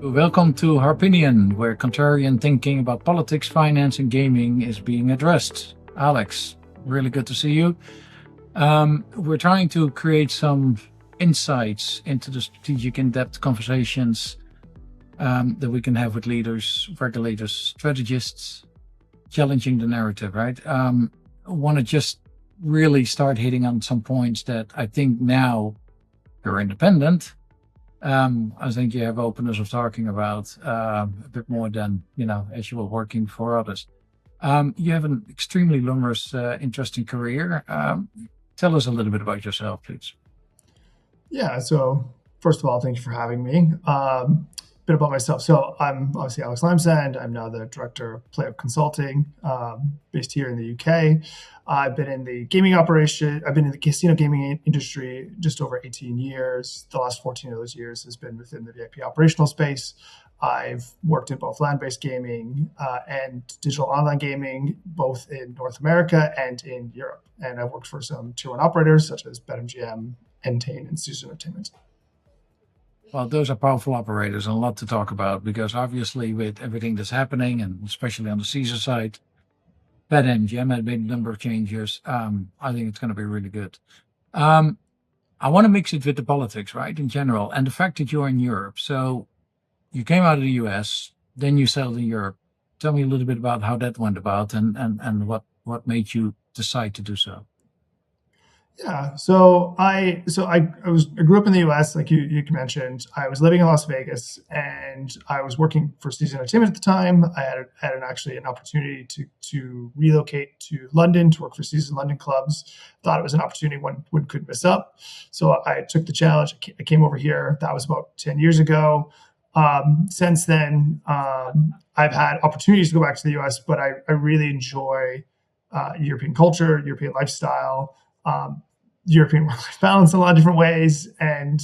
Welcome to Harpinion, where contrarian thinking about politics, finance, and gaming is being addressed. Alex, really good to see you. We're trying to create some insights into the strategic, in-depth conversations that we can have with leaders, regulators, strategists, challenging the narrative, right? I want to just really start hitting on some points that I think now you're independent. I think you have openness of talking about a bit more than, as you were working for others. You have an extremely lumorous, interesting career. Tell us a little bit about yourself, please. Yeah, so first of all, thank you for having me. Bit about myself. So I'm obviously Alex Limesand. I'm now the director of Player Consulting, based here in the UK. I've been in the gaming operation. I've been in the casino gaming industry just over 18 years. The last 14 of those years has been within the VIP operational space. I've worked in both land-based gaming and digital online gaming, both in North America and in Europe. And I've worked for some tier one operators such as BetMGM, Entain, and Caesars Entertainment. Well, those are powerful operators and a lot to talk about because obviously with everything that's happening, and especially on the Caesar side, BetMGM had made a number of changes. I think it's going to be really good. I want to mix it with the politics, right, in general, and the fact that you're in Europe. So you came out of the US, then you settled in Europe. Tell me a little bit about how that went about and what made you decide to do so. Yeah, so I grew up in the U.S. like you mentioned. I was living in Las Vegas, and I was working for Caesars Entertainment at the time. I had an opportunity to relocate to London to work for Caesars London clubs. Thought it was an opportunity one couldn't miss up. So I took the challenge. I came over here. That was about 10 years ago. Since then, I've had opportunities to go back to the U.S., but I really enjoy European culture, European lifestyle. European work-life balance in a lot of different ways, and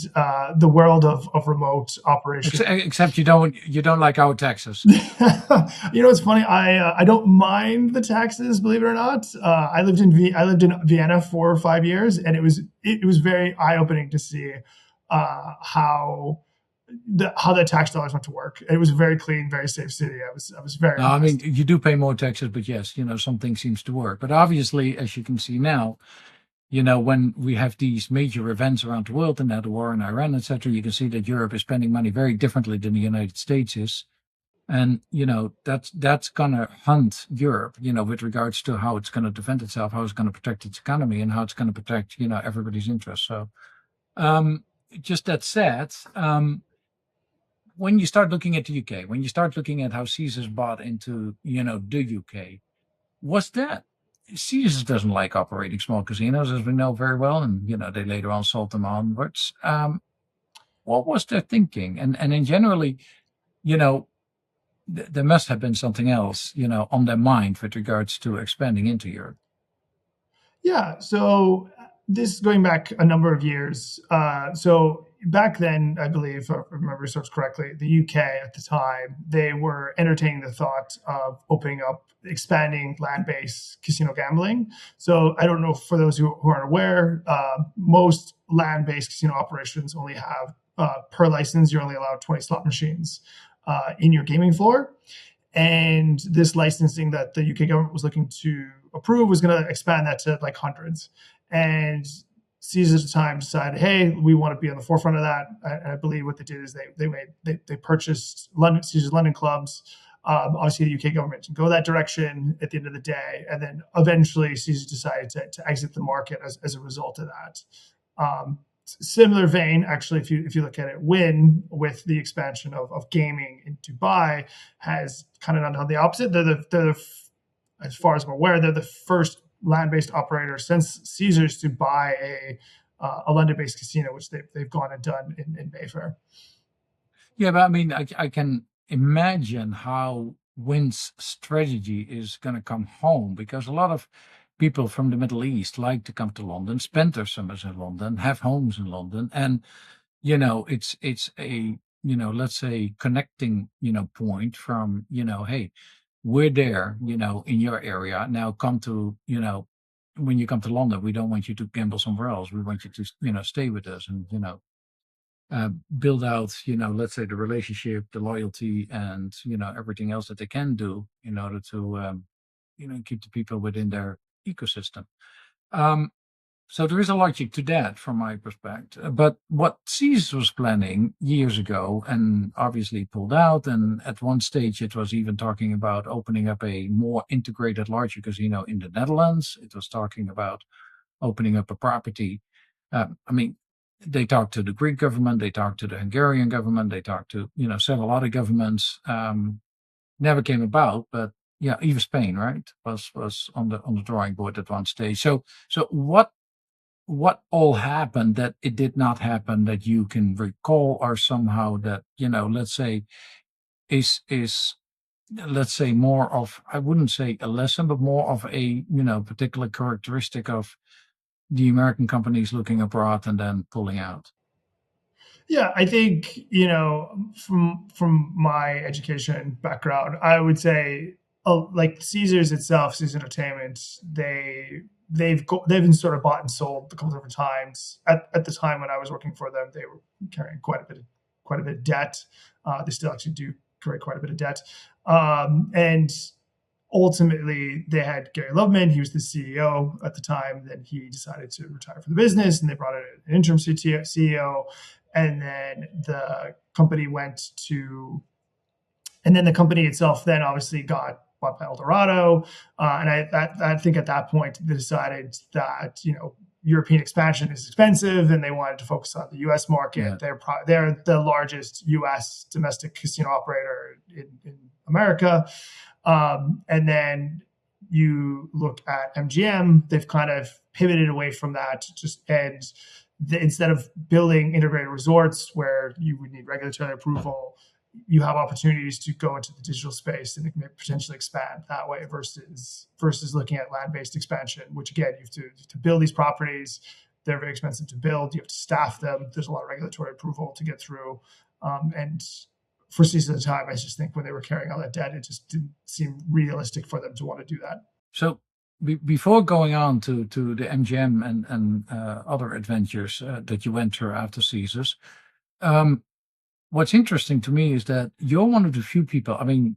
the world of remote operation. Except you don't like our taxes. It's funny. I don't mind the taxes, believe it or not. I lived in Vienna for 5 years, and it was very eye-opening to see how the tax dollars went to work. It was a very clean, very safe city. I was very. No, I mean, you do pay more taxes, but yes, something seems to work. But obviously, as you can see now, when we have these major events around the world, and now the war in Iran, etc., you can see that Europe is spending money very differently than the United States is. And, that's going to hunt Europe, with regards to how it's going to defend itself, how it's going to protect its economy, and how it's going to protect, everybody's interests. So just that said, when you start looking at the UK, when you start looking at how Caesars bought into, the UK, was that Caesars doesn't like operating small casinos, as we know very well, and they later on sold them onwards. What was their thinking? And in generally, there must have been something else, on their mind with regards to expanding into Europe. Yeah. So this is going back a number of years. So back then, I believe, if I remember source correctly, the UK at the time, they were entertaining the thought of expanding land-based casino gambling. So I don't know, for those who aren't aware, most land-based casino operations only have, per license, you're only allowed 20 slot machines in your gaming floor. And this licensing that the UK government was looking to approve was going to expand that to like hundreds. And Caesars at the time decided, hey, we want to be on the forefront of that. And I believe what they did is they purchased Caesars London clubs. Obviously, the UK government didn't go that direction at the end of the day, and then eventually Caesars decided to exit the market as a result of that. Similar vein, actually, if you look at it, Wynn, with the expansion of gaming in Dubai, has kind of done the opposite. As far as I'm aware, they're the first land-based operator since Caesars to buy a London-based casino, which they've gone and done in Mayfair. Yeah, but I mean, I can imagine how Wynn's strategy is going to come home, because a lot of people from the Middle East like to come to London, spend their summers in London, have homes in London, and it's a let's say connecting point from hey, we're there in your area, now come to when you come to London, we don't want you to gamble somewhere else, we want you to stay with us, and build out, let's say the relationship, the loyalty, and everything else that they can do in order to keep the people within their ecosystem. So there is a logic to that from my perspective. But what Caesars was planning years ago and obviously pulled out, and at one stage it was even talking about opening up a more integrated, larger casino in the Netherlands. It was talking about opening up a property. I mean, they talked to the Greek government, they talked to the Hungarian government, they talked to several other governments. Never came about, but yeah, even Spain, right, was on the drawing board at one stage. So what all happened that it did not happen that you can recall, or somehow that let's say is let's say more of, I wouldn't say a lesson, but more of a particular characteristic of the American companies looking abroad and then pulling out? Yeah, I think, from my education background, I would say, like Caesars itself, Caesars Entertainment, they've been sort of bought and sold a couple different times. At the time when I was working for them, they were carrying quite a bit of debt. They still actually do carry quite a bit of debt, and ultimately they had Gary Loveman. He was the CEO at the time. Then he decided to retire from the business, and they brought in an interim CEO. And then the company and then the company itself then obviously got bought by Eldorado. And I think at that point they decided that European expansion is expensive, and they wanted to focus on the U.S. market. Yeah. They're the largest U.S. domestic casino operator in America. And then you look at MGM, they've kind of pivoted away from that, instead of building integrated resorts where you would need regulatory approval, you have opportunities to go into the digital space and potentially expand that way versus looking at land-based expansion, which again, you have to build these properties. They're very expensive to build. You have to staff them. There's a lot of regulatory approval to get through. And for Caesars at the time, I just think when they were carrying all that debt, it just didn't seem realistic for them to want to do that. So before going on to the MGM and other adventures that you went through after Caesars, what's interesting to me is that you're one of the few people, I mean,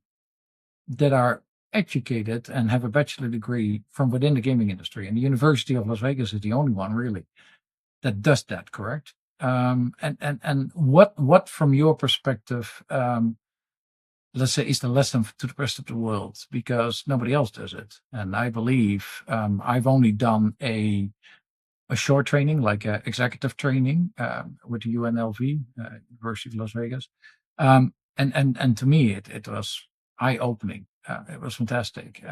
that are educated and have a bachelor degree from within the gaming industry. And the University of Las Vegas is the only one really that does that, correct? And what from your perspective, let's say, is the lesson to the rest of the world, because nobody else does it. And I believe I've only done a short training, like executive training with the UNLV, University of Las Vegas. And to me, it was eye-opening. It was fantastic.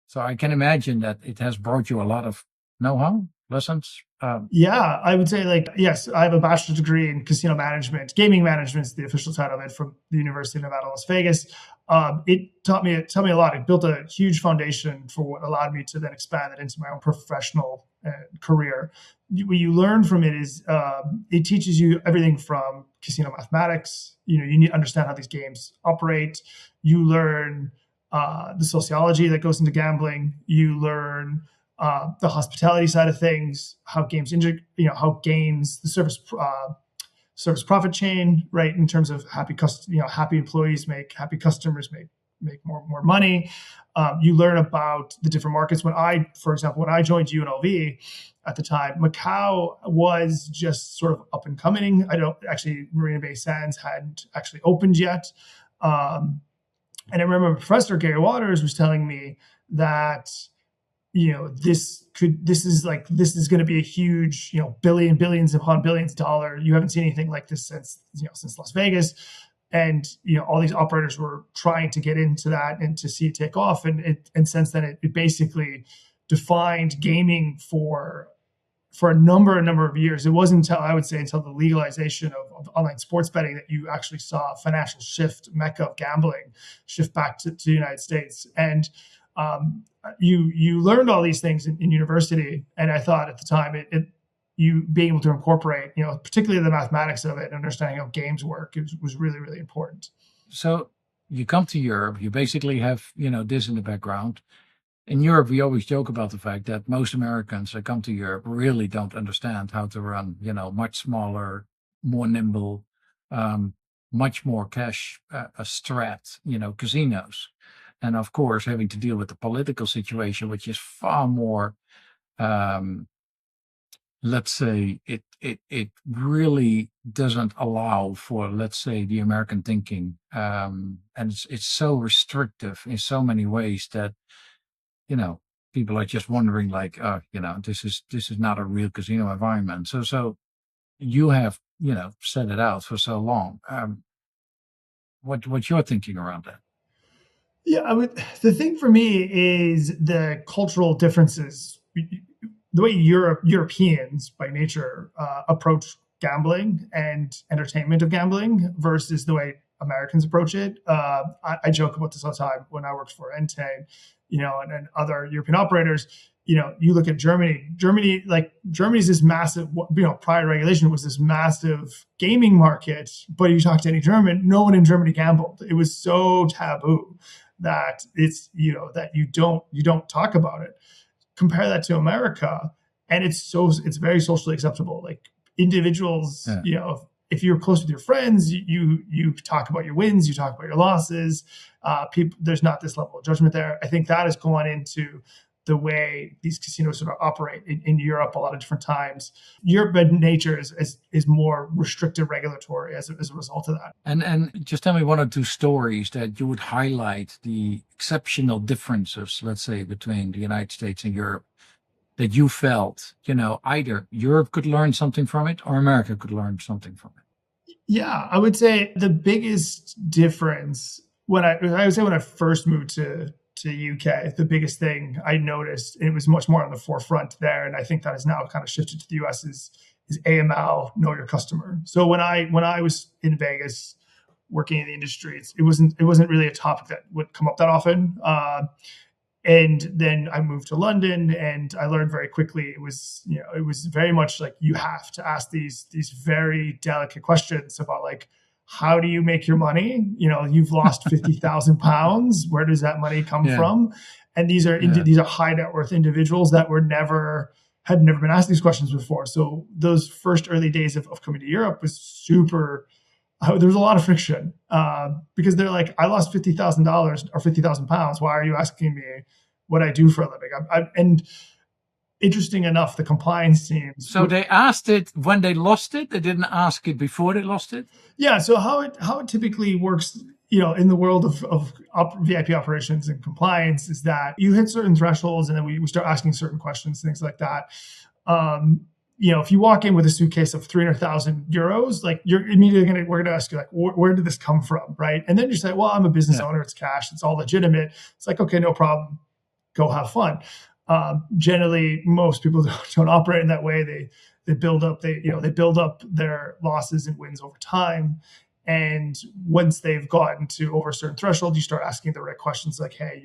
So I can imagine that it has brought you a lot of know-how, lessons. Yeah, I would say, yes, I have a bachelor's degree in casino management. Gaming management is the official title of it, from the University of Nevada, Las Vegas. It taught me a lot. It built a huge foundation for what allowed me to then expand it into my own professional career. What you learn from it is it teaches you everything from casino mathematics. You need to understand how these games operate. You learn the sociology that goes into gambling. You learn the hospitality side of things, how games the service profit chain, right? In terms of happy employees make happy customers make more money. You learn about the different markets. For example, when I joined UNLV at the time, Macau was just sort of up and coming. Marina Bay Sands hadn't actually opened yet. And I remember Professor Gary Waters was telling me that this is going to be a huge, billions upon billions dollar. You haven't seen anything like this since Las Vegas. And, all these operators were trying to get into that and to see it take off. And since then it basically defined gaming for a number of years. It wasn't until the legalization of online sports betting that you actually saw a financial shift, mecca of gambling, shift back to the United States. And you learned all these things in university, and I thought at the time you being able to incorporate, particularly the mathematics of it, and understanding how games work, was really, really important. So you come to Europe, you basically have this in the background. In Europe, we always joke about the fact that most Americans that come to Europe really don't understand how to run much smaller more nimble, much more cash strapped, casinos. And of course, having to deal with the political situation, which is far more, um, let's say, it really doesn't allow for, let's say, the American thinking, and it's so restrictive in so many ways that you know people are just wondering, like, this is not a real casino environment. So you have set it out for so long. What's your thinking around that? Yeah, the thing for me is the cultural differences. The way Europeans by nature approach gambling and entertainment of gambling versus the way Americans approach it. I joke about this all the time when I worked for Entain, and other European operators. You look at Germany. Germany's this massive, prior regulation was this massive gaming market. But you talk to any German, no one in Germany gambled. It was so taboo that it's that you don't talk about it. Compare that to America, and it's very socially acceptable. Like individuals, Yeah. if you're close with your friends, you talk about your wins, you talk about your losses. People, there's not this level of judgment there. I think that has gone into the way these casinos sort of operate in Europe a lot of different times. Europe by nature is more restrictive regulatory as a result of that. And just tell me one or two stories that you would highlight the exceptional differences, let's say, between the United States and Europe, that you felt, either Europe could learn something from it or America could learn something from it. Yeah, I would say the biggest difference when I first moved to UK, the biggest thing I noticed, and it was much more on the forefront there, and I think that has now kind of shifted to the US is AML, know your customer. So when I was in Vegas working in the industry, it wasn't really a topic that would come up that often. And then I moved to London, and I learned very quickly it was very much like you have to ask these very delicate questions about, like, how do you make your money? You've lost 50,000 pounds. Where does that money come Yeah. from? And these are high net worth individuals that had never been asked these questions before. So those first early days of coming to Europe was super. There was a lot of friction because they're like, I lost $50,000 or 50,000 pounds. Why are you asking me what I do for a living? And interesting enough, the compliance teams. So they asked it when they lost it. They didn't ask it before they lost it. Yeah. So how it typically works, in the world of VIP operations and compliance, is that you hit certain thresholds, and then we start asking certain questions, things like that. If you walk in with a suitcase of 300,000 euros, like we're going to ask you, like, where did this come from? Right. And then you say, well, I'm a business owner. It's cash. It's all legitimate. It's like, okay, no problem. Go have fun. Generally, most people don't operate in that way. They build up, they build up their losses and wins over time. And once they've gotten to over a certain threshold, you start asking the right questions, like, hey,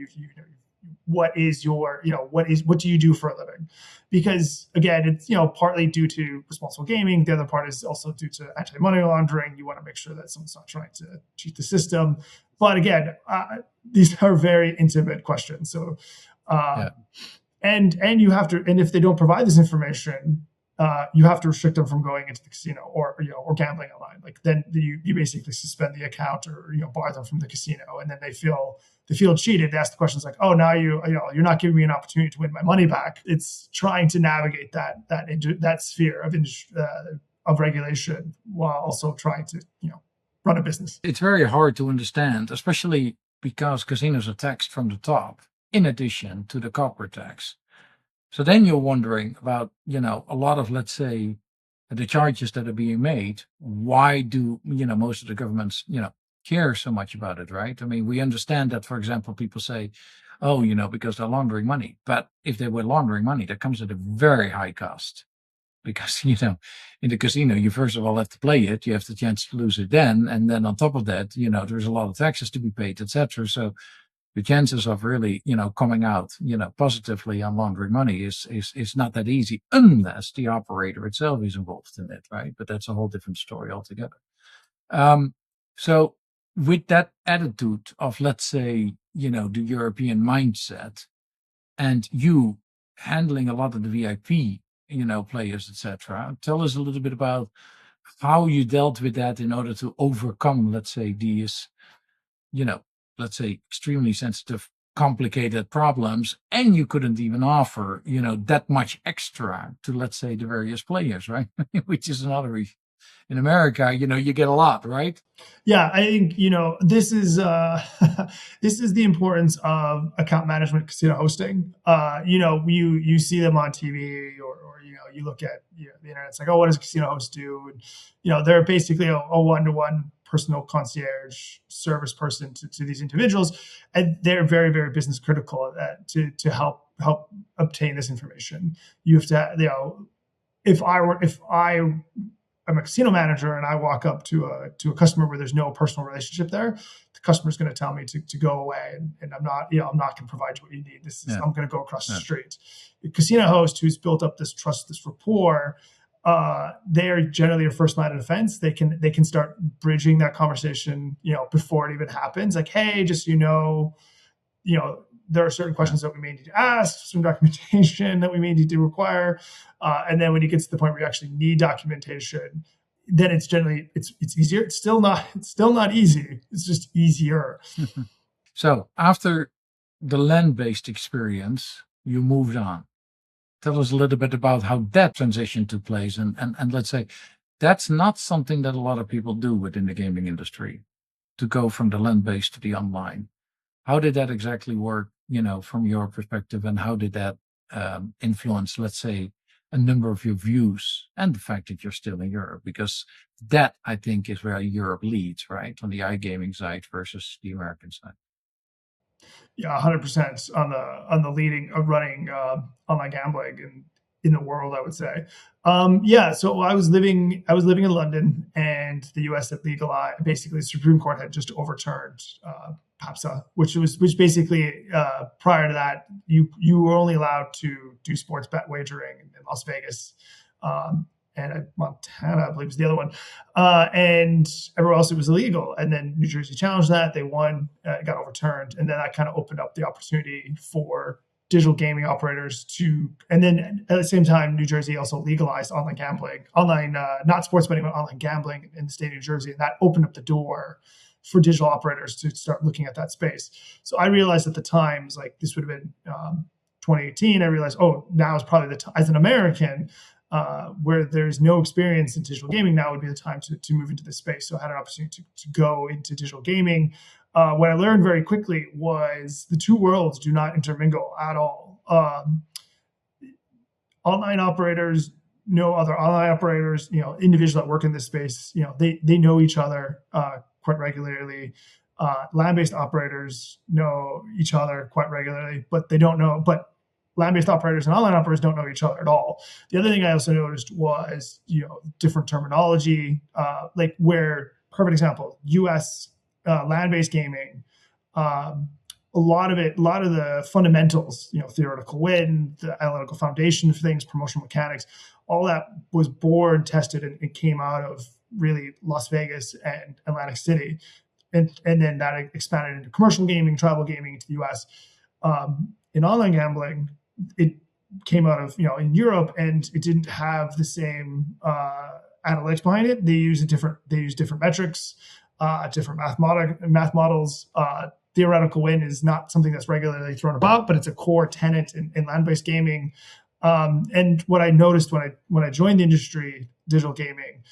what do you do for a living? Because again, it's partly due to responsible gaming. The other part is also due to anti-money laundering. You want to make sure that someone's not trying to cheat the system. But again, these are very intimate questions. So, and you have to, and if they don't provide this information, you have to restrict them from going into the casino or gambling online. Like, then you basically suspend the account or bar them from the casino, and then they feel cheated. They ask the questions like, oh, now you're not giving me an opportunity to win my money back. It's trying to navigate that sphere of regulation while also trying to run a business. It's very hard to understand, especially because casinos are taxed from the top, in addition to the corporate tax. So then you're wondering about, a lot of, let's say, the charges that are being made. Why do, most of the governments, care so much about it, right? I mean, we understand that, for example, people say, oh, because they're laundering money. But if they were laundering money, that comes at a very high cost. Because, in the casino, you first of all have to play it. You have the chance to lose it then. And then on top of that, there's a lot of taxes to be paid, etc. So the chances of really, coming out, positively on laundering money is not that easy, unless the operator itself is involved in it, right? But that's a whole different story altogether. So with that attitude of, let's say, the European mindset, and you handling a lot of the VIP, players, etc., tell us a little bit about how you dealt with that in order to overcome, let's say, these, let's say, extremely sensitive, complicated problems, and you couldn't even offer, that much extra to, let's say, the various players, right? Which is another issue. In America, you get a lot, right? Yeah, I think this is this is the importance of account management casino hosting. You see them on TV, or you look at the internet. It's like, oh, what does a casino host do? And they're basically a one-to-one personal concierge service person to these individuals, and they're very, very business critical at that to help obtain this information. You have to, if I'm a casino manager and I walk up to a customer where there's no personal relationship there, the customer's going to tell me to go away, and I'm not going to provide you what you need. I'm going to go across the street. The casino host who's built up this trust, this rapport, they are generally your first line of defense. They can start bridging that conversation, before it even happens. Like, hey, just there are certain questions that we may need to ask, some documentation that we may need to require, and then when you get to the point where you actually need documentation, then it's generally it's easier. It's still not easy. It's just easier. So after the land-based experience, you moved on. Tell us a little bit about how that transition took place, and let's say that's not something that a lot of people do within the gaming industry, to go from the land-based to the online. How did that exactly work, from your perspective, and how did that influence, let's say, a number of your views and the fact that you're still in Europe? Because that, I think, is where Europe leads, right, on the iGaming side versus the American side. Yeah, 100% on the leading of running online gambling in the world, I would say. Yeah, so I was living in London, and the U.S. had legalized. Basically, the Supreme Court had just overturned PAPSA, which basically prior to that, you were only allowed to do sports bet wagering in Las Vegas, and Montana, I believe, was the other one, and everywhere else it was illegal. And then New Jersey challenged that; they won, it got overturned, and then that kind of opened up the opportunity for digital gaming operators to, and then at the same time, New Jersey also legalized online gambling, not sports betting, but online gambling in the state of New Jersey. And that opened up the door for digital operators to start looking at that space. So I realized at the time, it was like, this would have been 2018. I realized, oh, now is probably the time, as an American, where there's no experience in digital gaming, now would be the time to move into this space. So I had an opportunity to go into digital gaming. What I learned very quickly was the two worlds do not intermingle at all. Online operators know other online operators, individuals that work in this space, they know each other quite regularly. Land-based operators know each other quite regularly, but land-based operators and online operators don't know each other at all. The other thing I also noticed was, different terminology, like where, perfect example, US land-based gaming, a lot of the fundamentals, theoretical win, the analytical foundation of things, promotional mechanics, all that was born, tested, and came out of really Las Vegas and Atlantic City. And then that expanded into commercial gaming, tribal gaming into the US. In online gambling, it came out of, in Europe, and it didn't have the same analytics behind it. They use different metrics, different math models. Theoretical win is not something that's regularly thrown about, but it's a core tenet in land-based gaming. And what I noticed when I joined the industry, digital gaming,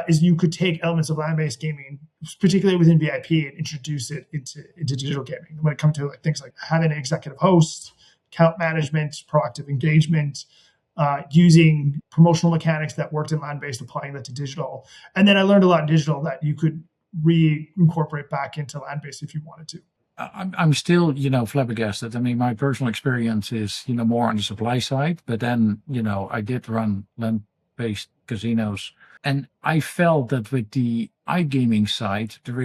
is you could take elements of land-based gaming, particularly within VIP, and introduce it into digital gaming. When it comes to things like having an executive host, account management, proactive engagement, using promotional mechanics that worked in land-based, applying that to digital. And then I learned a lot in digital that you could reincorporate back into land-based if you wanted to. I'm still, flabbergasted. I mean, my personal experience is, more on the supply side, but then, I did run land-based casinos, and I felt that with the iGaming side, there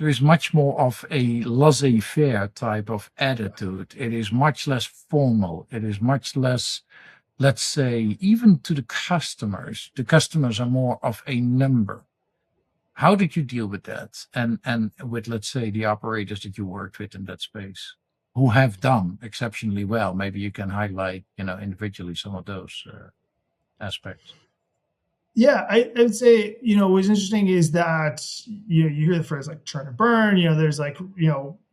is much more of a laissez-faire type of attitude. It is much less formal. It is much less, let's say, even to the customers are more of a number. How did you deal with that? And with, let's say, the operators that you worked with in that space, who have done exceptionally well? Maybe you can highlight, individually some of those aspects. Yeah, I would say, what's interesting is that, you hear the phrase like churn and burn, there's like,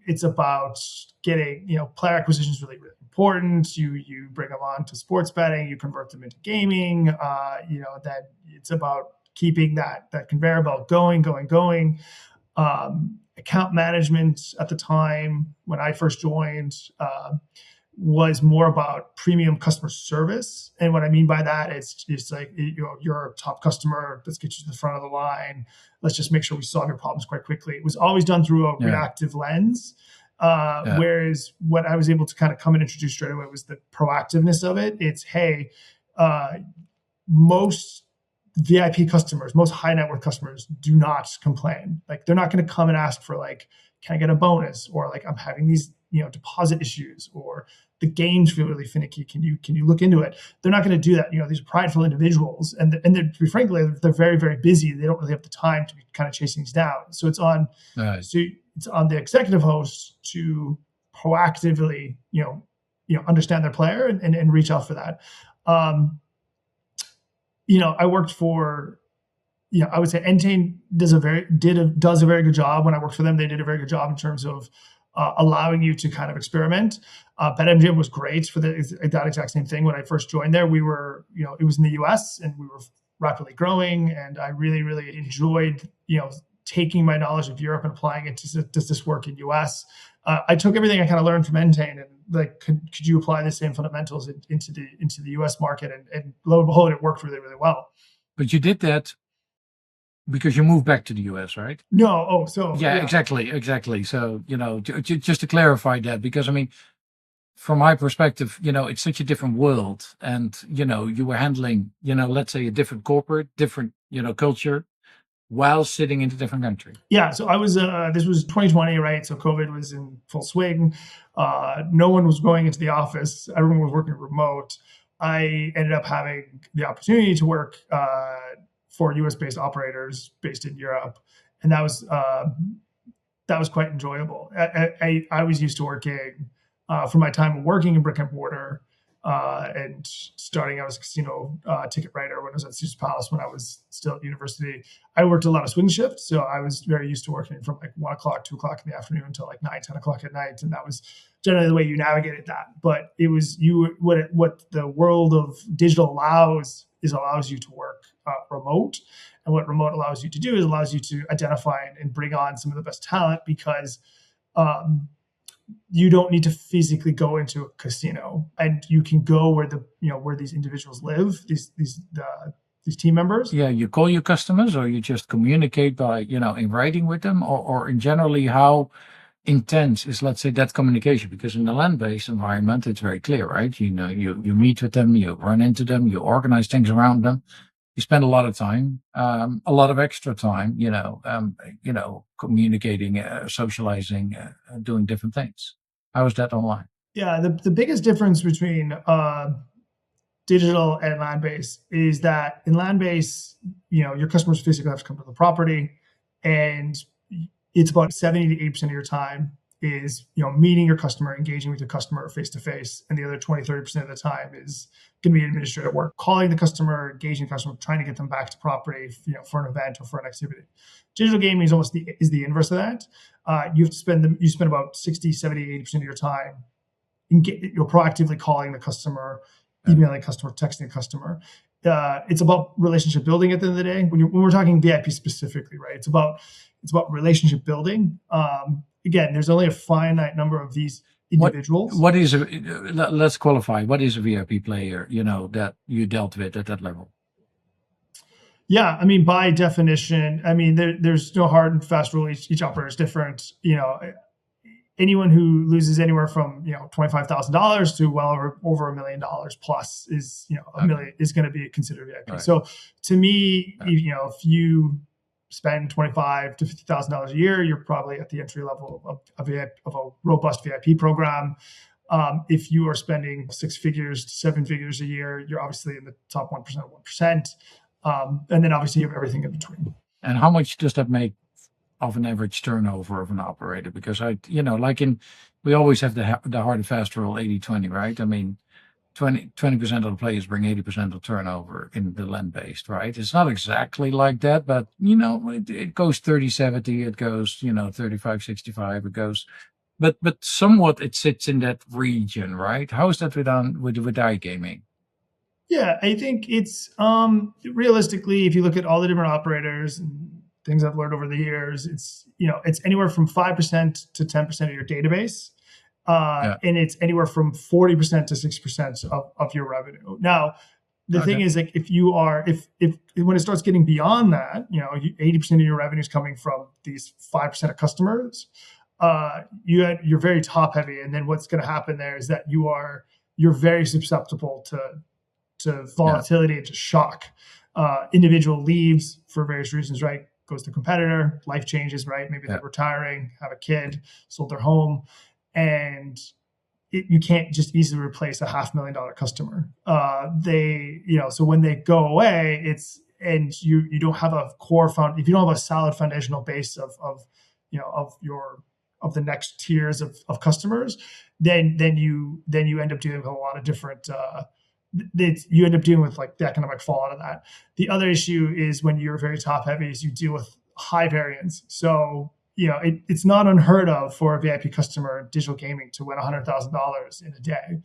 it's about getting, player acquisition is really, really important. You bring them on to sports betting, you convert them into gaming, that it's about keeping that conveyor belt going. Account management at the time when I first joined, was more about premium customer service. And what I mean by that is just like, you're a top customer. Let's get you to the front of the line. Let's just make sure we solve your problems quite quickly. It was always done through a Yeah, reactive lens. yeah, Whereas what I was able to kind of come and introduce straight away was the proactiveness of it. It's, hey, uh, most VIP customers, most high net worth customers do not complain. Like they're not going to come and ask for like, can I get a bonus? Or like, I'm having these, deposit issues, or the games feel really finicky. Can you look into it? They're not going to do that. These prideful individuals, and they're, to be frankly, they're very, very busy. They don't really have the time to be kind of chasing these down. right. So it's on the executive host to proactively, understand their player and reach out for that. Um, I worked for, I would say Entain does a very good job. When I worked for them, they did a very good job in terms of allowing you to kind of experiment. BetMGM was great for that exact same thing. When I first joined there, we were, it was in the US and we were rapidly growing, and I really, really enjoyed, taking my knowledge of Europe and applying it to, does this work in US? I took everything I kind of learned from Entain and like, could you apply the same fundamentals into the US market? And lo and behold, it worked really, really well. But you did that because you moved back to the US, right? No, oh, so Yeah, yeah, exactly. So, just to clarify that, because I mean, from my perspective, it's such a different world. And, you were handling, let's say a different corporate, different, culture while sitting in a different country. yeah. So I was, this was 2020, right? So COVID was in full swing. No one was going into the office. Everyone was working remote. I ended up having the opportunity to work for US based operators based in Europe. And that was quite enjoyable. I was used to working for my time working in brick and mortar, and starting out as a casino ticket writer when I was at Caesars Palace when I was still at university. I worked a lot of swing shifts, so I was very used to working from like 1 o'clock, 2 o'clock in the afternoon until like 9, 10 o'clock at night, and that was generally the way you navigated that. But it was what the world of digital allows you to work remote. And what remote allows you to do is allows you to identify and bring on some of the best talent, because um, you don't need to physically go into a casino, and you can go where where these individuals live, these team members. Yeah, you call your customers or you just communicate by, in writing with them, or in generally how intense is, let's say, that communication? Because in the land-based environment, it's very clear, right? You meet with them, you run into them, you organize things around them. You spend a lot of time, a lot of extra time, communicating, socializing, doing different things. How is that online? Yeah, the biggest difference between digital and land based is that in land based, your customers physically have to come to the property, and it's about 70 to 80% of your time is, meeting your customer, engaging with your customer face to face. And the other 20, 30% of the time is going to be administrative work, calling the customer, engaging the customer, trying to get them back to property, for an event or for an activity. Digital gaming is almost the inverse of that. You spend about 60, 70, 80% of your time you're proactively calling the customer, Yeah. emailing customer, texting the customer. It's about relationship building at the end of the day. When we're talking VIP specifically, right? It's about relationship building. Again, there's only a finite number of these What individuals. what is a let's qualify. What is a VIP player, that you dealt with at that level? Yeah, I mean, by definition, I mean there's no hard and fast rule. Each operator is different. Anyone who loses anywhere from $25,000 to well over $1 million plus is a Okay. million is going to be considered VIP. Right. So to me, Right. if you spend $25,000 to $50,000 a year, you're probably at the entry level of a robust VIP program. If you are spending six figures to seven figures a year, you're obviously in the top 1% of 1%. And then obviously you have everything in between. And how much does that make of an average turnover of an operator? Because we always have the hard and fast rule, 80/20, right? I mean, 20% of the players bring 80% of turnover in the land-based, right? It's not exactly like that, but it goes 30-70, it goes 35-65, it goes, but somewhat it sits in that region, right? How is that with iGaming? Yeah, I think it's realistically, if you look at all the different operators and things I've learned over the years, it's anywhere from 5% to 10% of your database. Yeah. And it's anywhere from 40% to 6% of your revenue. Now, the thing Okay. is, like, if when it starts getting beyond that, 80% of your revenue is coming from these 5% of customers, you're very top heavy. And then what's going to happen there is that you're very susceptible to Yeah. volatility, to shock. Individual leaves for various reasons, right? Goes to competitor, life changes, right? Maybe they're Yeah. retiring, have a kid, sold their home, and you can't just easily replace a $500,000 customer. So when they go away, and you don't have a core found, if you don't have a solid foundational base of the next tiers of customers, then you end up dealing with a lot of different. You end up dealing with like the economic fallout of that. The other issue is when you're very top heavy, is you deal with high variance. So it's not unheard of for a VIP customer in digital gaming to win $100,000 in a day,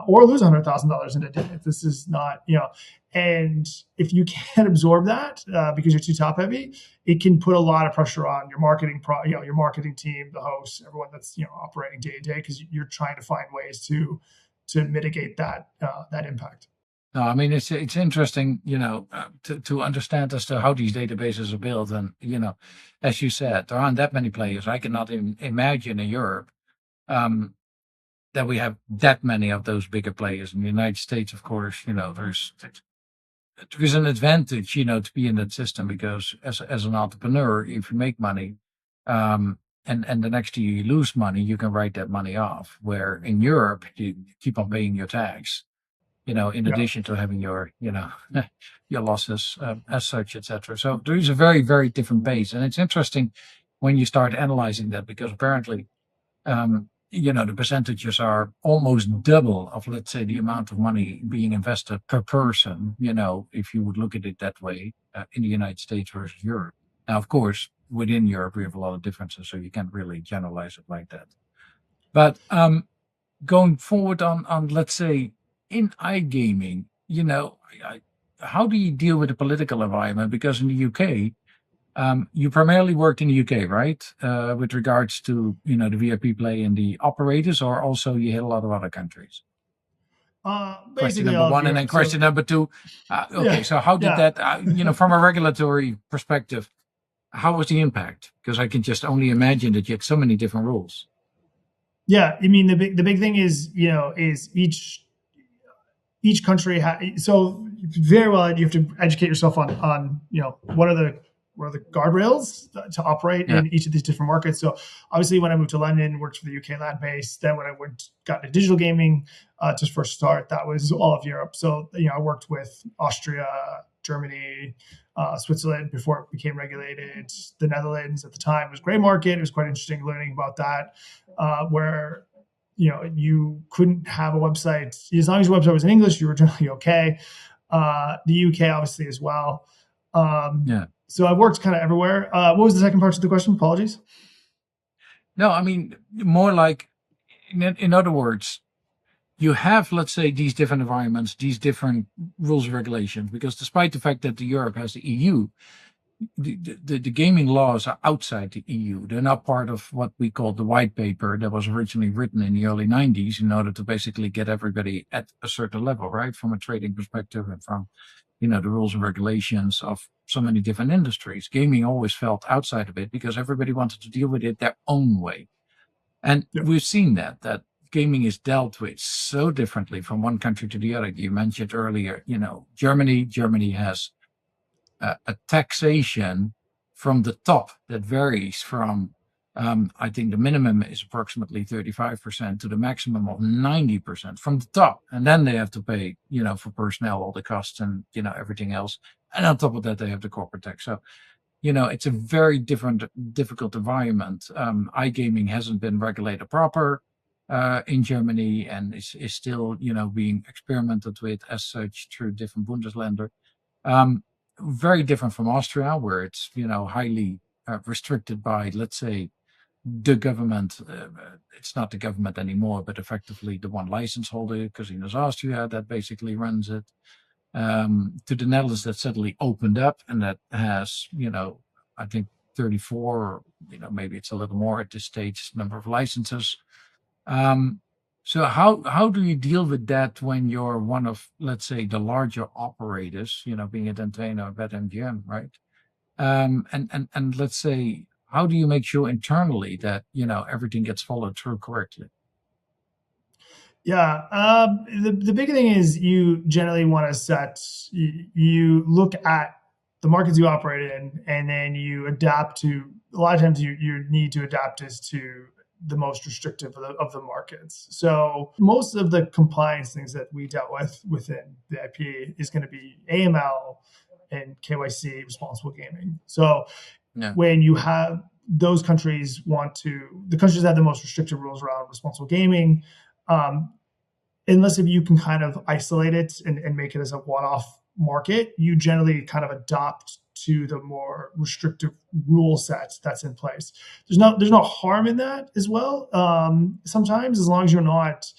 or lose $100,000 in a day. If this is not, and if you can't absorb that because you're too top heavy, it can put a lot of pressure on your marketing, your marketing team, the hosts, everyone that's operating day to day, because you're trying to find ways to mitigate that impact. No, I mean it's interesting, to understand as to how these databases are built, and as you said, there aren't that many players. I cannot even imagine in Europe um, that we have that many of those bigger players. In the United States, of course, there's an advantage, to be in that system, because as an entrepreneur, if you make money, and the next year you lose money, you can write that money off. Where in Europe, you keep on paying your tax, in Yeah. addition to having your, your losses as such, etc. So there is a very, very different base. And it's interesting when you start analyzing that, because apparently, the percentages are almost double of, let's say, the amount of money being invested per person, if you would look at it that way, in the United States versus Europe. Now, of course, within Europe, we have a lot of differences, so you can't really generalize it like that. But going forward on let's say in iGaming, I, how do you deal with the political environment? Because in the UK, you primarily worked in the UK, right? With regards to the VIP play and the operators, or also you hit a lot of other countries. Question Basically number all of one, and Europe. then question number two. Okay, Yeah, so how did yeah. that, from a regulatory perspective, how was the impact? Because I can just only imagine that you had so many different rules. Yeah, I mean the big thing is is each country so very well you have to educate yourself on what are the guardrails to operate Yeah, in each of these different markets. So obviously when I moved to London, worked for the UK land base. Then when I got into digital gaming, to first start, that was all of Europe. So I worked with Austria, Germany, Switzerland before it became regulated. The Netherlands at the time was gray market. It was quite interesting learning about that, where you couldn't have a website as long as your website was in English. You were generally okay. The UK obviously as well. yeah. So I've worked kind of everywhere. What was the second part of the question? Apologies. No, I mean more like, in other words, you have, let's say, these different environments, these different rules and regulations, because despite the fact that the Europe has the EU, the gaming laws are outside the EU. They're not part of what we call the white paper that was originally written in the early 90s in order to basically get everybody at a certain level, right? From a trading perspective and from, the rules and regulations of so many different industries. Gaming always felt outside of it because everybody wanted to deal with it their own way. And Yeah. we've seen that gaming is dealt with so differently from one country to the other. You mentioned earlier, Germany. Germany has a taxation from the top that varies from, I think the minimum is approximately 35% to the maximum of 90% from the top. And then they have to pay, for personnel, all the costs and, everything else. And on top of that, they have the corporate tax. So, it's a very difficult environment. iGaming hasn't been regulated proper. in Germany, and is still, being experimented with as such through different Bundesländer. Um, Very different from Austria, where it's, highly restricted by, let's say, the government. It's not the government anymore, but effectively the one license holder, Casinos Austria, that basically runs it. To the Netherlands, that suddenly opened up, and that has, I think 34, or, maybe it's a little more at this stage, number of licenses. Um, so how do you deal with that when you're one of, let's say, the larger operators, being it Entain or BetMGM, right? And let's say, how do you make sure internally that, everything gets followed through correctly? Yeah. The big thing is you generally want to you look at the markets you operate in, and then you adapt to, a lot of times you need to adapt as to the most restrictive of the markets. So most of the compliance things that we dealt with within the IP is going to be AML and KYC, responsible gaming. So Yeah. when you have those countries the countries that have the most restrictive rules around responsible gaming, um, unless if you can kind of isolate it and make it as a one-off market, you generally kind of adopt to the more restrictive rule set that's in place. There's no harm in that as well. Sometimes, as long as you're not,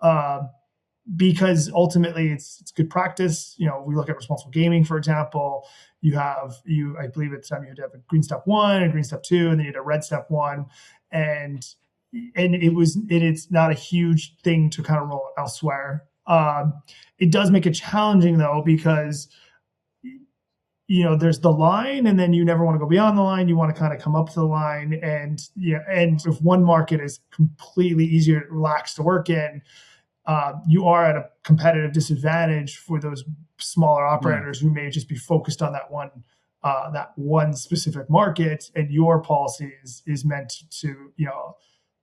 uh, because ultimately it's good practice. We look at responsible gaming, for example. I believe at the time you had to have a green step 1 and green step 2, and then you had a red step 1, and it's not a huge thing to kind of roll it elsewhere. It does make it challenging though, because there's the line, and then you never want to go beyond the line. You want to kind of come up to the line, and if one market is completely easier, relaxed to work in, you are at a competitive disadvantage for those smaller operators who may just be focused on that one specific market, and your policy is meant to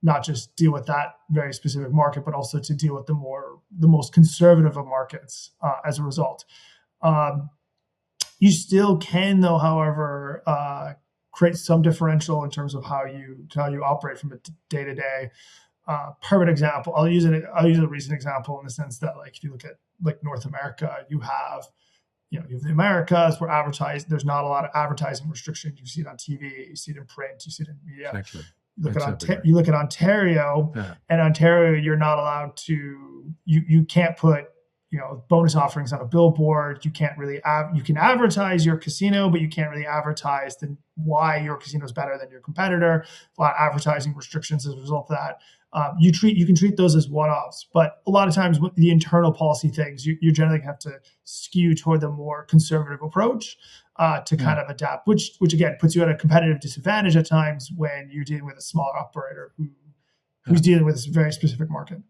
not just deal with that very specific market, but also to deal with the most conservative of markets as a result. You still can, though, however, create some differential in terms of how you operate from a day to day. Perfect example. I'll use a recent example in the sense that, like, if you look at like North America, you have the Americas where there's not a lot of advertising restrictions. You see it on TV, you see it in print, you see it in media. Exactly. You look at Ontario, and Ontario, you're not allowed to. You can't put bonus offerings on a billboard. You can't really you can advertise your casino, but you can't really advertise why your casino is better than your competitor. A lot of advertising restrictions as a result of that. You can treat those as one-offs, but a lot of times with the internal policy things, you generally have to skew toward the more conservative approach to kind of adapt, which again puts you at a competitive disadvantage at times when you're dealing with a smaller operator who's dealing with this very specific market.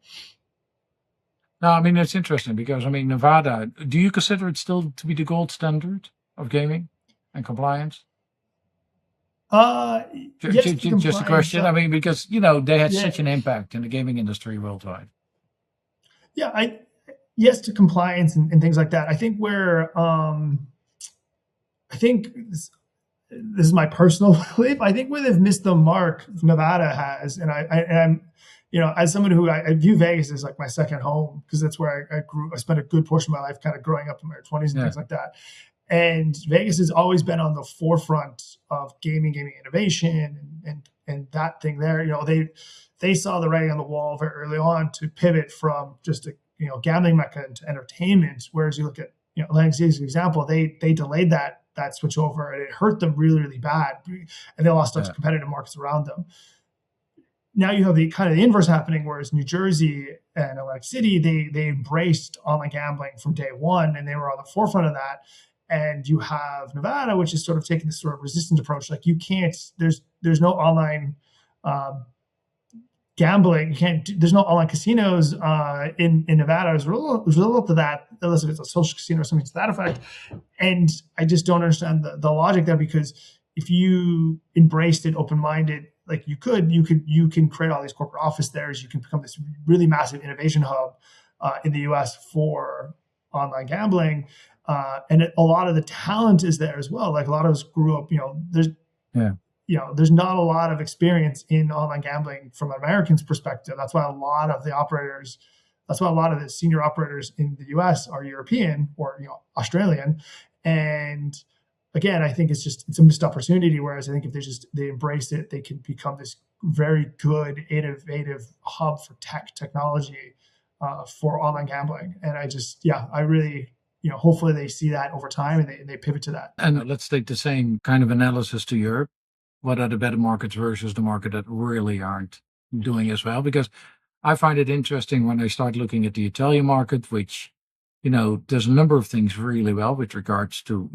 No, I mean, it's interesting because, I mean, Nevada, do you consider it still to be the gold standard of gaming and compliance? Yes, Just a question. I mean, because, they had such an impact in the gaming industry worldwide. Yeah, yes to compliance and things like that. I think this is my personal belief. I think where they've missed the mark, Nevada has, and I'm, as someone who I view Vegas as like my second home, because that's where I grew. I spent a good portion of my life kind of growing up in my 20s and things like that. And Vegas has always been on the forefront of gaming innovation and that thing there. They saw the writing on the wall very early on to pivot from just a gambling mecca to entertainment. Whereas you look at Atlantic City as an example, they delayed that switch over, and it hurt them really, really bad, and they lost out to competitive markets around them. Now you have the kind of the inverse happening, whereas New Jersey and Atlantic City, they embraced online gambling from day one, and they were on the forefront of that. And you have Nevada, which is sort of taking this sort of resistant approach. Like there's no online gambling. There's no online casinos in Nevada as a result of that, unless it's a social casino or something to that effect. And I just don't understand the logic there, because if you embraced it open-minded, like you can create all these corporate office there. You can become this really massive innovation hub in the US for online gambling. And a lot of the talent is there as well. Like a lot of us grew up, there's not a lot of experience in online gambling from an American's perspective. That's why a lot of the senior operators in the US are European or Australian. And again, I think it's a missed opportunity. Whereas I think if they embrace it, they can become this very good, innovative hub for technology for online gambling. And I really, hopefully they see that over time and they pivot to that. And let's take the same kind of analysis to Europe. What are the better markets versus the market that really aren't doing as well? Because I find it interesting when I start looking at the Italian market, which, does a number of things really well with regards to,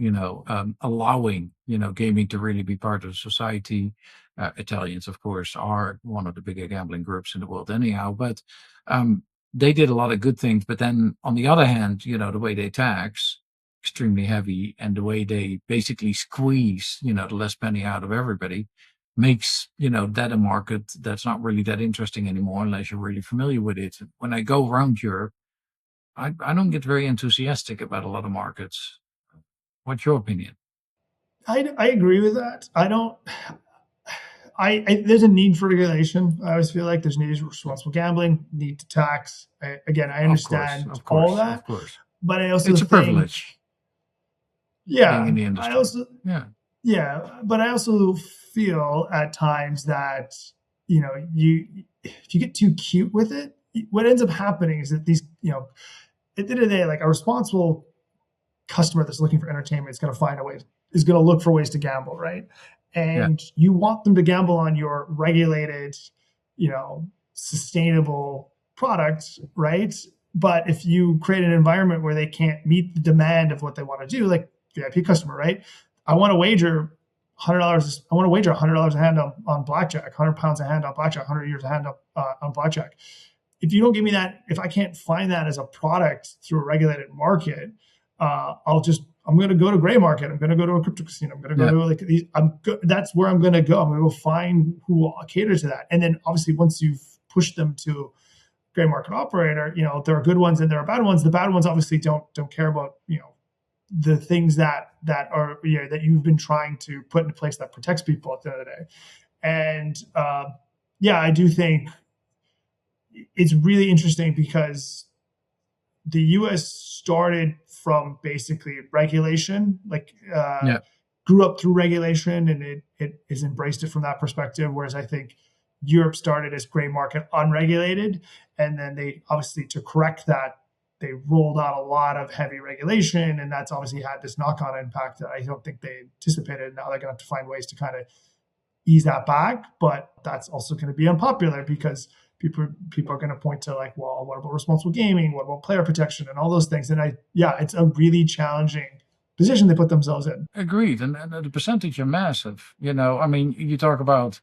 allowing, gaming to really be part of society. Italians, of course, are one of the bigger gambling groups in the world anyhow, but they did a lot of good things. But then on the other hand, the way they tax, extremely heavy, and the way they basically squeeze, the less penny out of everybody makes, that a market that's not really that interesting anymore unless you're really familiar with it. When I go around Europe, I don't get very enthusiastic about a lot of markets. What's your opinion? I agree with that. I don't. There's a need for regulation. I always feel like there's need for responsible gambling, need to tax. Again, I understand all that, Of course. but I also It's a think, privilege being in the industry. But I also feel at times that if you get too cute with it, what ends up happening is that these, at the end of the day, like a responsible customer that's looking for entertainment is going to look for ways to gamble, right? And you want them to gamble on your regulated, sustainable product, right? But if you create an environment where they can't meet the demand of what they want to do, like VIP customer, right? I want to wager $100. I want to wager $100 a hand on blackjack, 100 pounds a hand on blackjack, 100 years a hand on blackjack. If you don't give me that, if I can't find that as a product through a regulated market, I'm going to go to gray market. I'm going to go to a crypto casino. I'm going to go to these. That's where I'm going to go. I'm going to go find who will cater to that. And then obviously once you've pushed them to gray market operator, there are good ones and there are bad ones. The bad ones obviously don't care about, the things that are, that you've been trying to put into place that protects people at the end of the day. And I do think it's really interesting because the U.S. started from basically regulation, grew up through regulation, and it has embraced it from that perspective. Whereas I think Europe started as gray market unregulated, and then they obviously, to correct that, they rolled out a lot of heavy regulation, and that's obviously had this knock-on impact that I don't think they anticipated. Now they're going to have to find ways to kind of ease that back, but that's also going to be unpopular because people are going to point to like, well, what about responsible gaming? What about player protection and all those things? And it's a really challenging position they put themselves in. Agreed. And the percentage are massive. You talk about,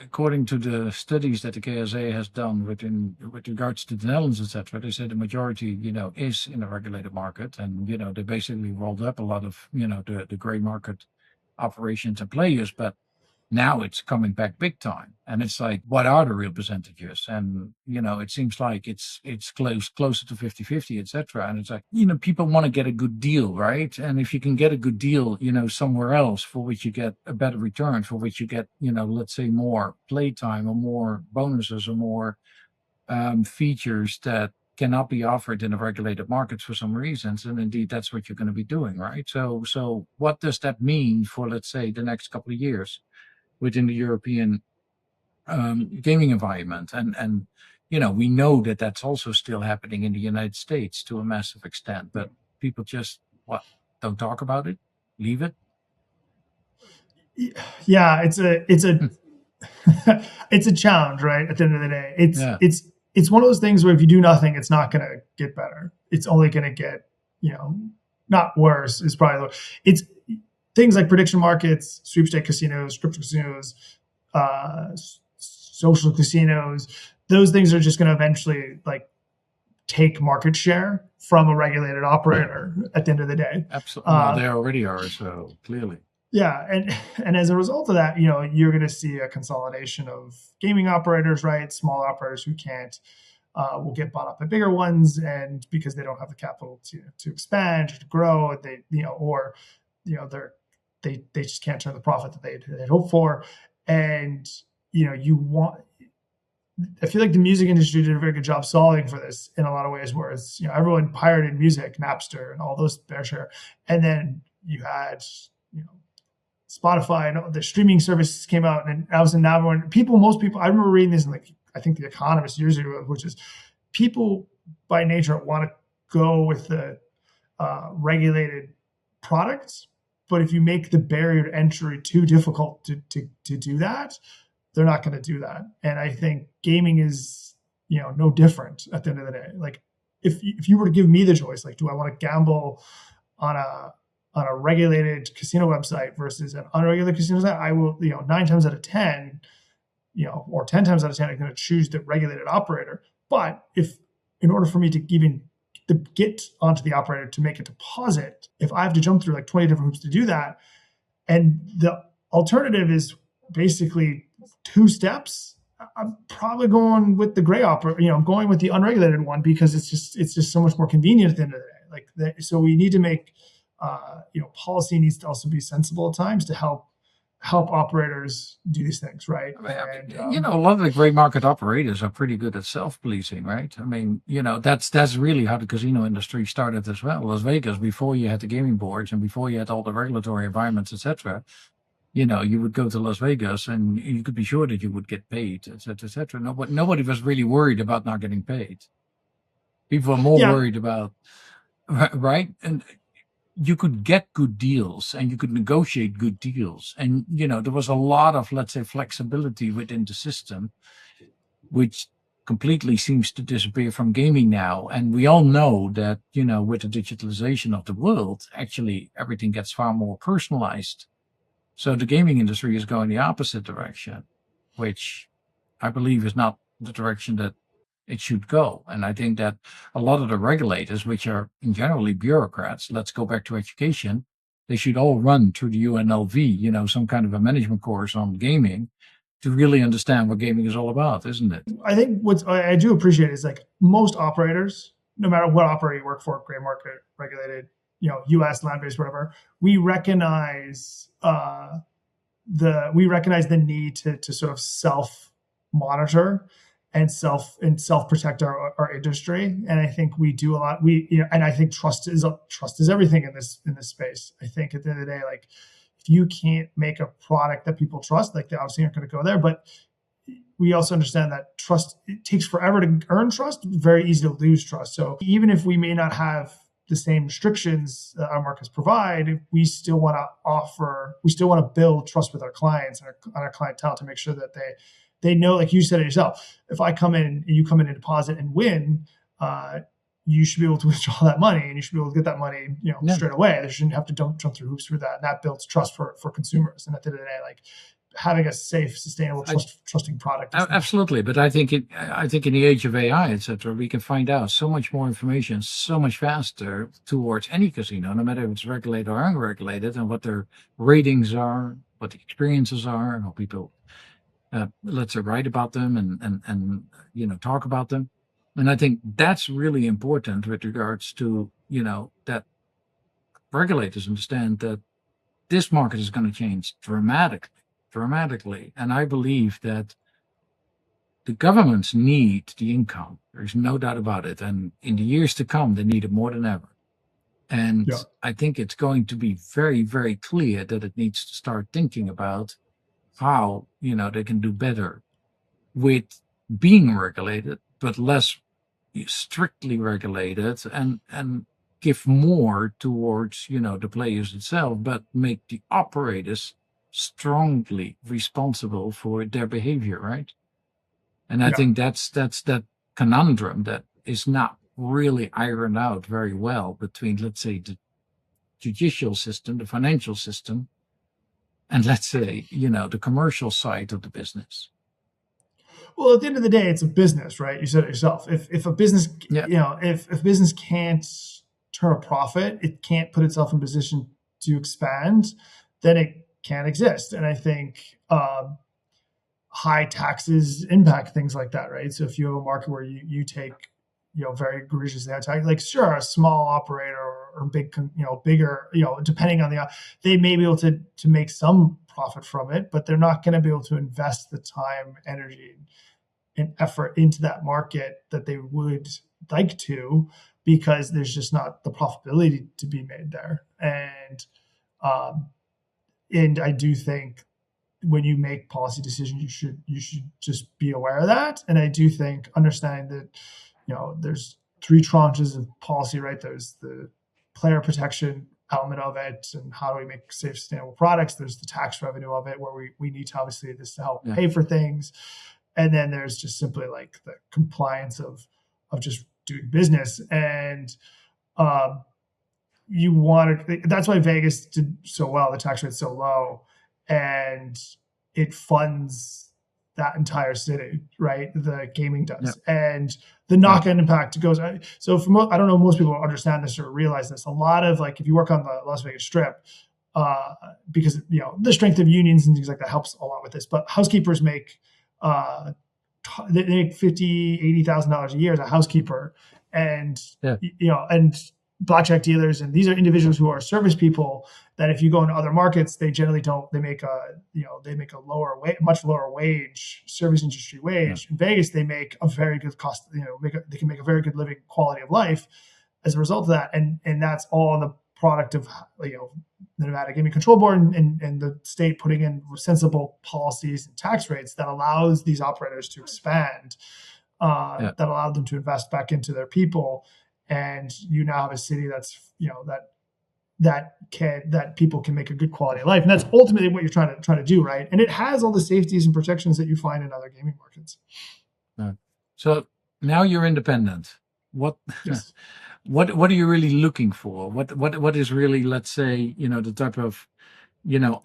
according to the studies that the KSA has done with regards to the Netherlands, etc., they say the majority, is in a regulated market. And, they basically rolled up a lot of, the gray market operations and players, but now it's coming back big time. And it's like, what are the real percentages? And, it seems like it's closer to 50-50, etc. And it's like, people want to get a good deal, right? And if you can get a good deal, somewhere else for which you get a better return, for which you get, let's say more playtime or more bonuses or more features that cannot be offered in a regulated market for some reasons. And indeed, that's what you're going to be doing, right? So what does that mean for, let's say, the next couple of years within the European gaming environment? And we know that that's also still happening in the United States to a massive extent, but people just don't talk about it, leave it. Yeah, it's a it's a challenge, right? At the end of the day, it's one of those things where if you do nothing, it's not going to get better. It's only going to get, not worse. Is probably it's things like prediction markets, sweepstake casinos, crypto casinos, social casinos. Those things are just going to eventually take market share from a regulated operator at the end of the day. Absolutely. Well, they already are, so clearly. Yeah, and as a result of that, you're going to see a consolidation of gaming operators, right? Small operators who can't will get bought up by bigger ones, and because they don't have the capital to expand or to grow, they're they just can't turn the profit that they'd hoped for. And I feel like the music industry did a very good job solving for this in a lot of ways, where it's, everyone pirated music, Napster and all those fair share. And then you had, Spotify and the streaming services came out, and most people, I remember reading this in, like, I think The Economist years ago, which is people by nature want to go with the regulated products. But if you make the barrier to entry too difficult to do that, they're not going to do that. And I think gaming is, no different at the end of the day. Like, if you were to give me the choice, like, do I want to gamble on a regulated casino website versus an unregulated casino site, I will, 9 times out of 10, or 10 times out of 10, I'm going to choose the regulated operator. But if, in order for me to even get onto the operator to make a deposit, if I have to jump through like 20 different hoops to do that, and the alternative is basically 2 steps, I'm probably going with the gray operator. I'm going with the unregulated one, because it's just so much more convenient at the end of the day. Like that, so we need to make, policy needs to also be sensible at times to help operators do these things, right? And, a lot of the gray market operators are pretty good at self-policing, right? I mean, that's really how the casino industry started as well. Las Vegas, before you had the gaming boards and before you had all the regulatory environments, etc., you would go to Las Vegas and you could be sure that you would get paid, etc., etc. Nobody was really worried about not getting paid. People were more worried about, right? And you could get good deals and you could negotiate good deals. And, there was a lot of, let's say, flexibility within the system, which completely seems to disappear from gaming now. And we all know that, with the digitalization of the world, actually everything gets far more personalized. So the gaming industry is going the opposite direction, which I believe is not the direction that it should go. And I think that a lot of the regulators, which are generally bureaucrats, let's go back to education, they should all run through the UNLV, some kind of a management course on gaming to really understand what gaming is all about, isn't it? I think what I do appreciate is, like, most operators, no matter what operator you work for, gray market, regulated, US, land-based, whatever, we recognize the need to sort of self-monitor and self-protect our industry. And I think we do a lot. And I think trust is everything in this space. I think at the end of the day, like, if you can't make a product that people trust, like, they obviously aren't going to go there. But we also understand that trust, it takes forever to earn trust, very easy to lose trust. So even if we may not have the same restrictions that our markets provide, we still want to build trust with our clients and our clientele to make sure that they know, like you said it yourself, if I come in and you come in and deposit and win, you should be able to withdraw that money, and you should be able to get that money, straight away. They shouldn't have to jump through hoops for that. And that builds trust for consumers. And at the end of the day, like, having a safe, sustainable, trusting product. Absolutely. But I think in the age of AI, etc., we can find out so much more information so much faster towards any casino, no matter if it's regulated or unregulated, and what their ratings are, what the experiences are, and how people let's say write about them and talk about them. And I think that's really important with regards to, that regulators understand that this market is going to change dramatically. And I believe that the governments need the income. There's no doubt about it. And in the years to come, they need it more than ever. And I think it's going to be very, very clear that it needs to start thinking about how, they can do better with being regulated, but less strictly regulated, and give more towards, the players itself, but make the operators strongly responsible for their behavior, right? And I think that's that conundrum that is not really ironed out very well between, let's say, the judicial system, the financial system, and let's say, the commercial side of the business. Well, at the end of the day, it's a business, right? You said it yourself. If a business, if business can't turn a profit, it can't put itself in a position to expand, then it can't exist. And I think high taxes impact things like that, right? So if you have a market where you take, very egregiously high tax, like, sure, a small operator or big, bigger, depending on they may be able to make some profit from it, but they're not going to be able to invest the time, energy, and effort into that market that they would like to, because there's just not the profitability to be made there. And I do think when you make policy decisions, you should just be aware of that. And I do think understanding that, there's three tranches of policy, right? There's the player protection element of it, and how do we make safe, sustainable products? There's the tax revenue of it, where we need to obviously this to help pay for things. And then there's just simply like the compliance of just doing business. And that's why Vegas did so well. The tax rate's so low, and it funds that entire city, right? The gaming does. And the knock-on impact goes. So I don't know, most people understand this or realize this. A lot of, like, if you work on the Las Vegas Strip, because the strength of unions and things like that helps a lot with this. But housekeepers make they make $50,000-$80,000 a year as a housekeeper, and and blackjack dealers, and these are individuals who are service people that if you go into other markets, they generally don't. They make much lower wage, service industry wage. In Vegas, they make a very good cost. They can make a very good living quality of life as a result of that, and that's all the product of the Nevada Gaming Control Board and the state putting in sensible policies and tax rates that allows these operators to expand, that allow them to invest back into their people. And you now have a city that's, that people can make a good quality of life. And that's ultimately what you're trying to do, right? And it has all the safeties and protections that you find in other gaming markets. So now you're independent. What Yes. what are you really looking for? What is really, let's say, the type of,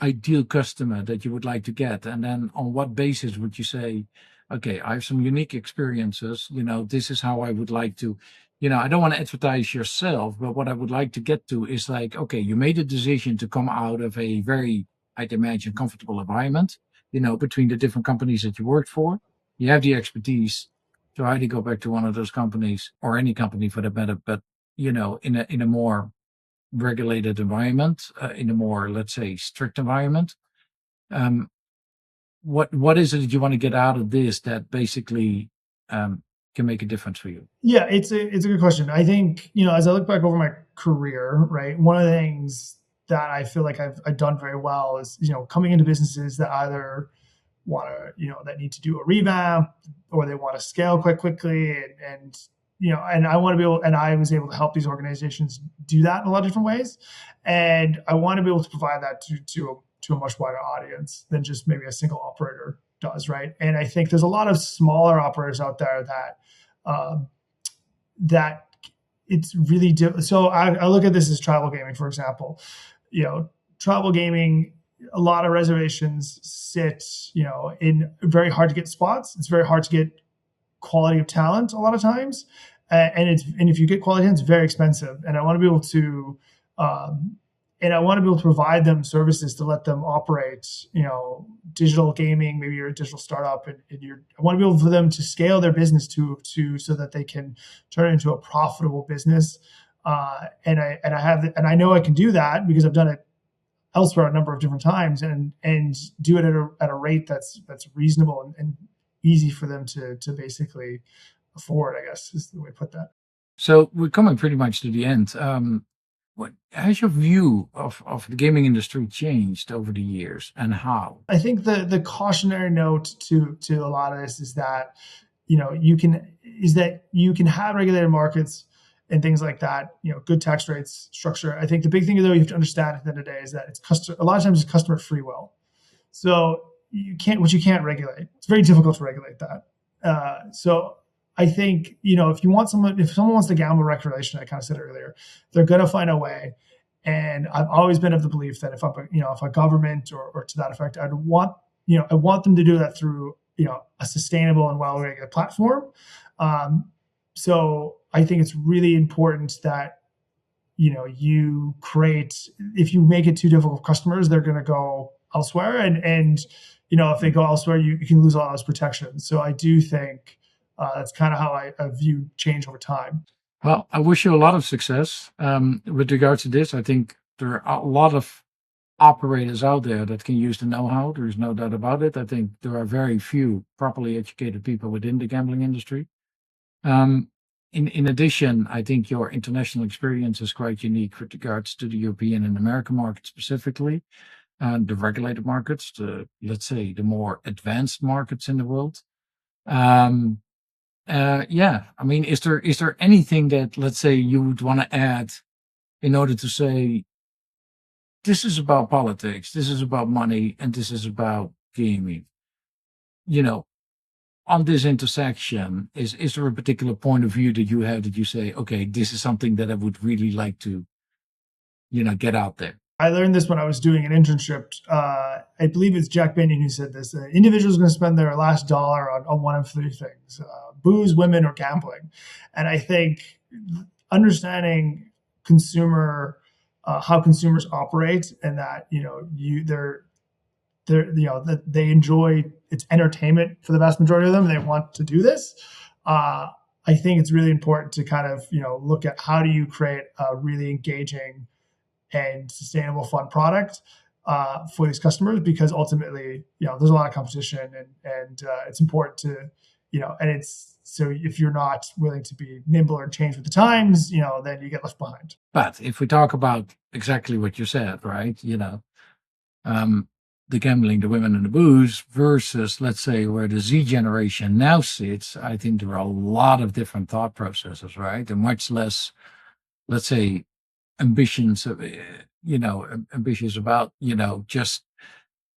ideal customer that you would like to get? And then on what basis would you say, okay, I have some unique experiences, this is how I would like to, I don't want to advertise yourself, but what I would like to get to is like, okay, you made a decision to come out of a very, I'd imagine, comfortable environment, between the different companies that you worked for. You have the expertise to either go back to one of those companies or any company for that matter, but, in a more regulated environment, in a more, let's say, strict environment. What is it that you want to get out of this that basically can make a difference for you? Yeah, it's a good question. I think, as I look back over my career, right, one of the things that I feel like I've done very well is, coming into businesses that either want to, that need to do a revamp, or they want to scale quite quickly. And I want to be able, and I was able to help these organizations do that in a lot of different ways. And I want to be able to provide that to a much wider audience than just maybe a single operator does, right? And I think there's a lot of smaller operators out there that it's really so I look at this as tribal gaming, for example. Tribal gaming, a lot of reservations sit, in very hard to get spots. It's very hard to get quality of talent a lot of times, and if you get quality talent, it's very expensive. And I want to be able to provide them services to let them operate, digital gaming. Maybe you're a digital startup, and I want to be able for them to scale their business so that they can turn it into a profitable business. And I know I can do that because I've done it elsewhere a number of different times, and do it at a rate that's reasonable and easy for them to basically afford, I guess is the way to put that. So we're coming pretty much to the end. What has your view of the gaming industry changed over the years, and how? I think the cautionary note to a lot of this is that you can have regulated markets and things like that, good tax rates, structure. I think the big thing though you have to understand at the end of the day is that a lot of times it's customer free will. So you can't regulate. It's very difficult to regulate that. So I think, if someone wants to gamble recreation, I kind of said earlier, they're going to find a way. And I've always been of the belief that if a government or to that effect, I want them to do that through, a sustainable and well-regulated platform. So I think it's really important that, you create, if you make it too difficult for customers, they're going to go elsewhere. And if they go elsewhere, you can lose a lot of those protections. So I do think, that's kind of how I view change over time. Well, I wish you a lot of success. With regards to this, I think there are a lot of operators out there that can use the know-how. There's no doubt about it. I think there are very few properly educated people within the gambling industry. Um, in addition, I think your international experience is quite unique with regards to the European and American market specifically, and the regulated markets, let's say the more advanced markets in the world. Um, yeah, I mean, is there anything that, let's say, you would want to add in order to say this is about politics, this is about money, and this is about gaming? You know, on this intersection, is there a particular point of view that you have that you say, okay, this is something that I would really like to, get out there? I learned this when I was doing an internship. I believe it's Jack Benyon who said this. Individuals are going to spend their last dollar on one of three things: booze, women, or gambling. And I think understanding consumer how consumers operate, and that that they enjoy it's entertainment for the vast majority of them. And they want to do this. I think it's really important to kind of look at how do you create a really engaging and sustainable fun product for these customers, because ultimately, there's a lot of competition, and it's important to, and it's so if you're not willing to be nimble or change with the times, then you get left behind. But if we talk about exactly what you said, right? Um, the gambling, the women, and the booze versus, let's say, where the Z generation now sits, I think there are a lot of different thought processes, right? And much less, let's say, ambitions, ambitious about, just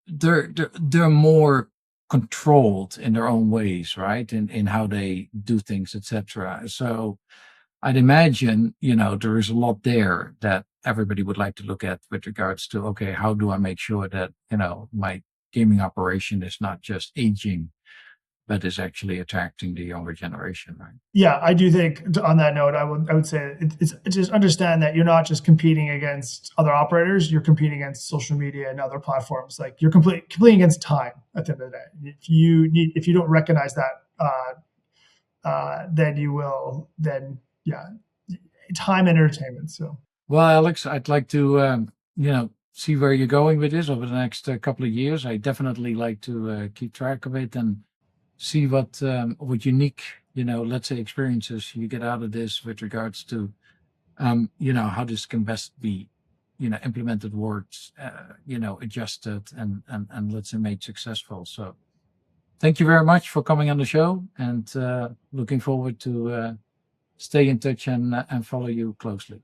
they're more controlled in their own ways, right? In how they do things, etc. So I'd imagine, there is a lot there that everybody would like to look at with regards to, okay, how do I make sure that, my gaming operation is not just aging, but is actually attracting the younger generation, right? Yeah, I do think on that note, I would say it's just understand that you're not just competing against other operators, you're competing against social media and other platforms. Like you're competing against time at the end of the day. If you don't recognize that, then you will, then yeah, time and entertainment. So Well, Alex, I'd like to, see where you're going with this over the next couple of years. I definitely like to keep track of it and see what unique, let's say, experiences you get out of this with regards to, how this can best be, implemented, worked, adjusted, and let's say made successful. So thank you very much for coming on the show, and looking forward to stay in touch and follow you closely.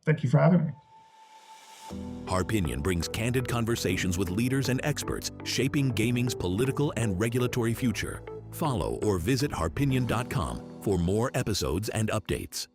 thank you for having me. Harpinion brings candid conversations with leaders and experts shaping gaming's political and regulatory future. Follow or visit harpinion.com for more episodes and updates.